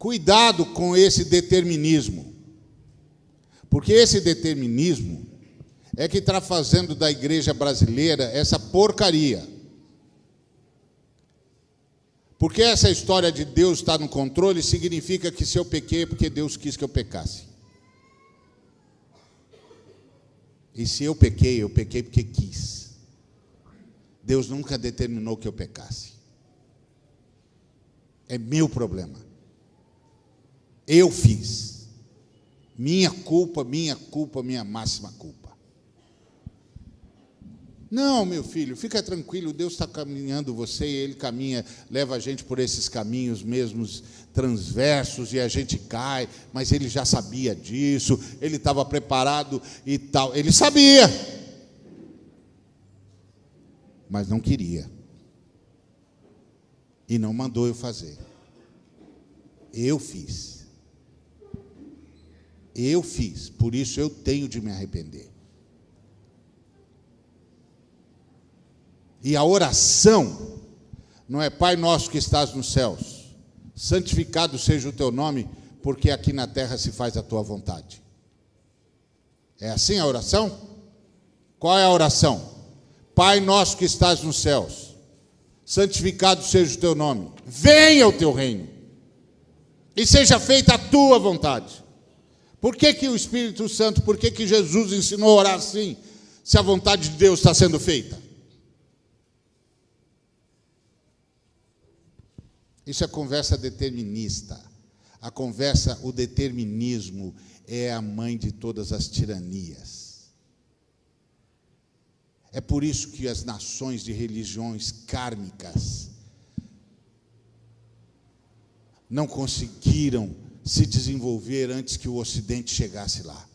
Cuidado com esse determinismo, porque esse determinismo é que está fazendo da igreja brasileira essa porcaria. Porque essa história de Deus estar no controle significa que se eu pequei é porque Deus quis que eu pecasse. E se eu pequei porque quis. Deus nunca determinou que eu pecasse. É meu problema. Eu fiz. Minha culpa, minha máxima culpa. Não, meu filho, fica tranquilo, Deus está caminhando você, e Ele caminha, leva a gente por esses caminhos mesmos transversos, e a gente cai, mas Ele já sabia disso, Ele estava preparado e tal, Ele sabia, mas não queria, e não mandou eu fazer. Eu fiz, por isso eu tenho de me arrepender. E a oração não é Pai nosso que estás nos céus, santificado seja o teu nome, porque aqui na terra se faz a tua vontade. É assim a oração? Qual é a oração? Pai nosso que estás nos céus, santificado seja o teu nome, venha o teu reino, e seja feita a tua vontade. Por que o Espírito Santo, por que Jesus ensinou a orar assim, se a vontade de Deus está sendo feita? Isso é conversa determinista. O determinismo é a mãe de todas as tiranias. É por isso que as nações de religiões kármicas não conseguiram se desenvolver antes que o Ocidente chegasse lá.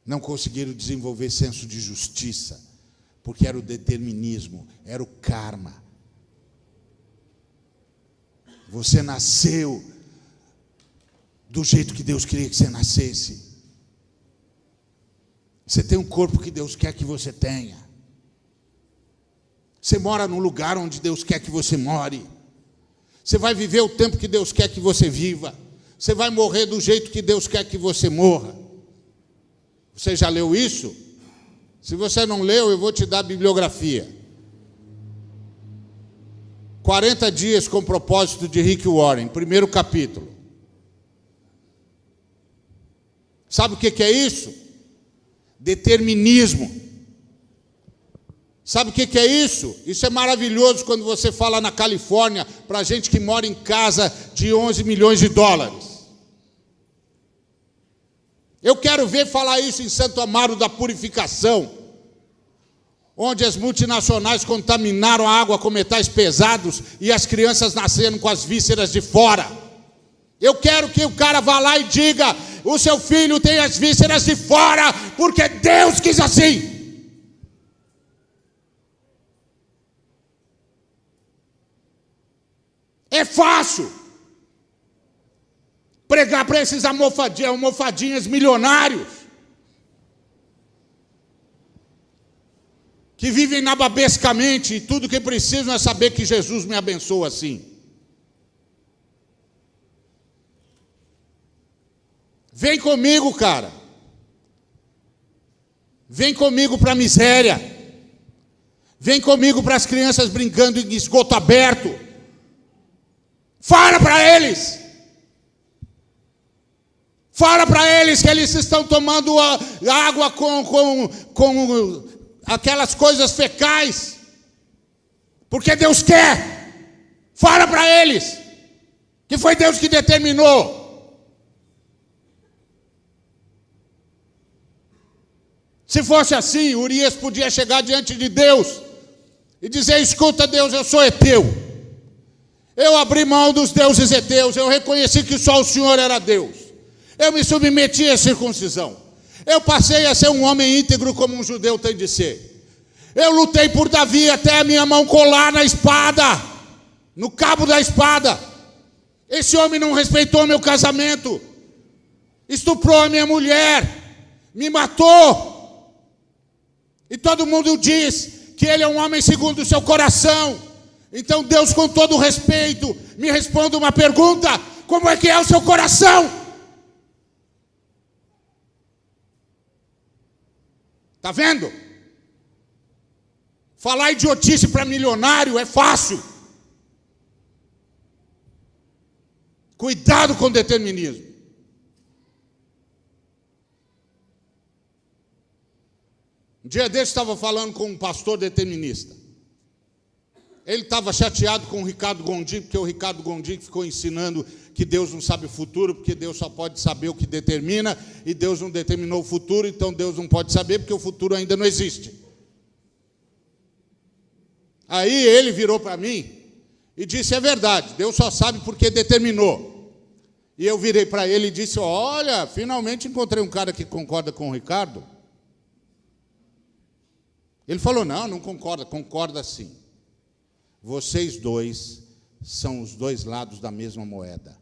Não conseguiram desenvolver senso de justiça, porque era o determinismo, era o karma. Você nasceu do jeito que Deus queria que você nascesse. Você tem um corpo que Deus quer que você tenha. Você mora num lugar onde Deus quer que você more. Você vai viver o tempo que Deus quer que você viva. Você vai morrer do jeito que Deus quer que você morra. Você já leu isso? Se você não leu, eu vou te dar a bibliografia. 40 dias com propósito de Rick Warren, primeiro capítulo. Sabe o que é isso? Determinismo. Sabe o que é isso? Isso é maravilhoso quando você fala na Califórnia para gente que mora em casa de 11 milhões de dólares. Eu quero ver falar isso em Santo Amaro da Purificação, onde as multinacionais contaminaram a água com metais pesados e as crianças nasceram com as vísceras de fora. Eu quero que o cara vá lá e diga: o seu filho tem as vísceras de fora, porque Deus quis assim. É fácil pregar para esses almofadinhas milionários, que vivem nababescamente, e tudo que precisam é saber que Jesus me abençoa assim. Vem comigo, cara. Vem comigo para a miséria. Vem comigo para as crianças brincando em esgoto aberto. Fala para eles. Fala para eles que eles estão tomando a água com aquelas coisas fecais, porque Deus quer. Fala para eles que foi Deus que determinou. Se fosse assim, Urias podia chegar diante de Deus e dizer: escuta, Deus, eu sou heteu, eu abri mão dos deuses heteus, eu reconheci que só o Senhor era Deus, eu me submeti à circuncisão, eu passei a ser um homem íntegro como um judeu tem de ser. Eu lutei por Davi até a minha mão colar na espada, no cabo da espada. Esse homem não respeitou meu casamento, estuprou a minha mulher, me matou. E todo mundo diz que ele é um homem segundo o seu coração. Então Deus, com todo respeito, me responda uma pergunta: como é que é o seu coração? Está vendo? Falar idiotice para milionário é fácil. Cuidado com o determinismo. Um dia desse estava falando com um pastor determinista. Ele estava chateado com o Ricardo Gondim, porque o Ricardo Gondim ficou ensinando que Deus não sabe o futuro, porque Deus só pode saber o que determina, e Deus não determinou o futuro, então Deus não pode saber, porque o futuro ainda não existe. Aí ele virou para mim e disse: é verdade, Deus só sabe porque determinou. E eu virei para ele e disse: olha, finalmente encontrei um cara que concorda com o Ricardo. Ele falou: não concorda. Concorda sim. Vocês dois são os dois lados da mesma moeda.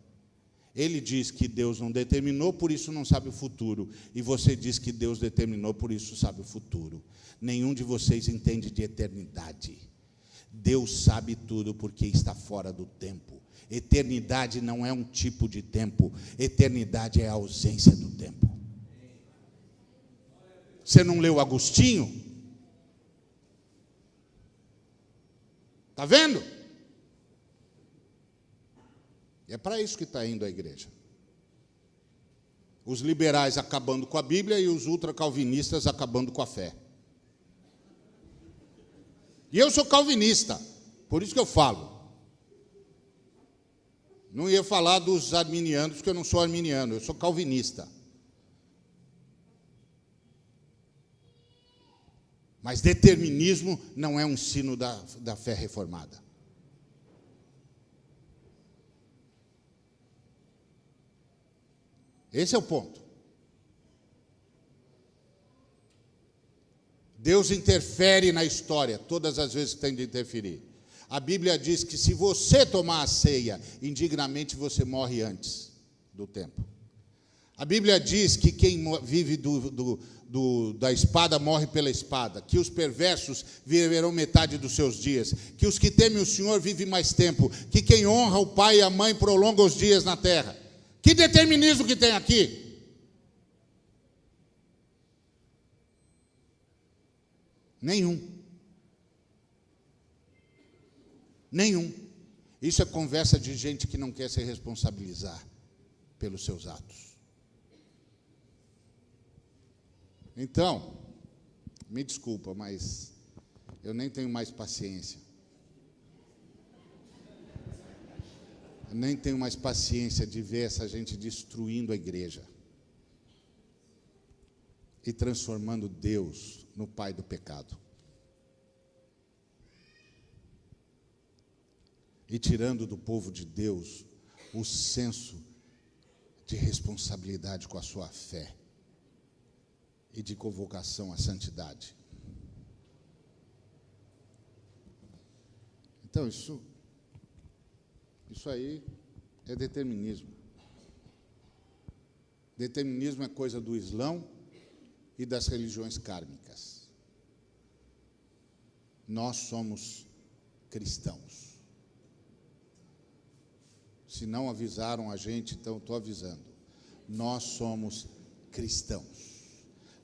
Ele diz que Deus não determinou, por isso não sabe o futuro. E você diz que Deus determinou, por isso sabe o futuro. Nenhum de vocês entende de eternidade. Deus sabe tudo porque está fora do tempo. Eternidade não é um tipo de tempo. Eternidade é a ausência do tempo. Você não leu Agostinho? Está vendo? E é para isso que está indo a igreja. Os liberais acabando com a Bíblia e os ultracalvinistas acabando com a fé. E eu sou calvinista, por isso que eu falo. Não ia falar dos arminianos, porque eu não sou arminiano, eu sou calvinista. Mas determinismo não é um ensino da fé reformada. Esse é o ponto. Deus interfere na história todas as vezes que tem de interferir. A Bíblia diz que se você tomar a ceia indignamente, você morre antes do tempo. A Bíblia diz que quem vive da espada morre pela espada, que os perversos viverão metade dos seus dias, que os que temem o Senhor vivem mais tempo, que quem honra o pai e a mãe prolonga os dias na terra. Que determinismo que tem aqui? Nenhum. Isso é conversa de gente que não quer se responsabilizar pelos seus atos. Então, me desculpa, mas eu nem tenho mais paciência. Eu nem tenho mais paciência de ver essa gente destruindo a igreja e transformando Deus no pai do pecado. E tirando do povo de Deus o senso de responsabilidade com a sua fé e de convocação à santidade. Então, isso aí é determinismo. Determinismo é coisa do Islão e das religiões kármicas. Nós somos cristãos. Se não avisaram a gente, então estou avisando. Nós somos cristãos.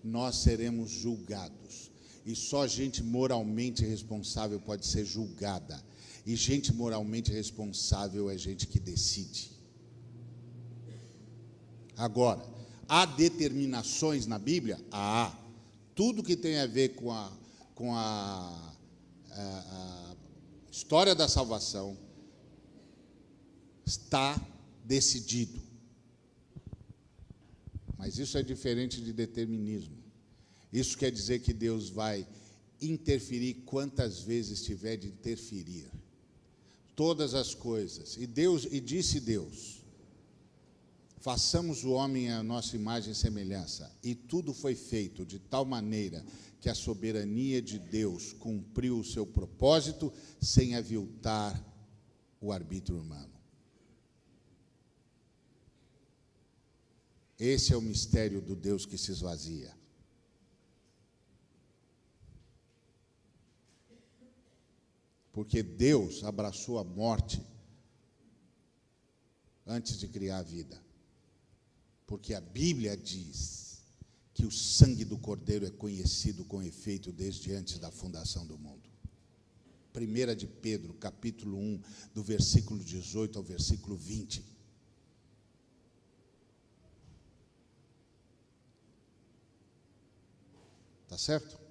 Nós seremos julgados. E só gente moralmente responsável pode ser julgada. E gente moralmente responsável é gente que decide. Agora, há determinações na Bíblia? Há. Tudo que tem a ver com a história da salvação está decidido. Mas isso é diferente de determinismo. Isso quer dizer que Deus vai interferir quantas vezes tiver de interferir. Todas as coisas. E disse Deus: façamos o homem à nossa imagem e semelhança. E tudo foi feito de tal maneira que a soberania de Deus cumpriu o seu propósito sem aviltar o arbítrio humano. Esse é o mistério do Deus que se esvazia. Porque Deus abraçou a morte antes de criar a vida. Porque a Bíblia diz que o sangue do Cordeiro é conhecido com efeito desde antes da fundação do mundo. 1 de Pedro, capítulo 1, do versículo 18 ao versículo 20. Tá certo?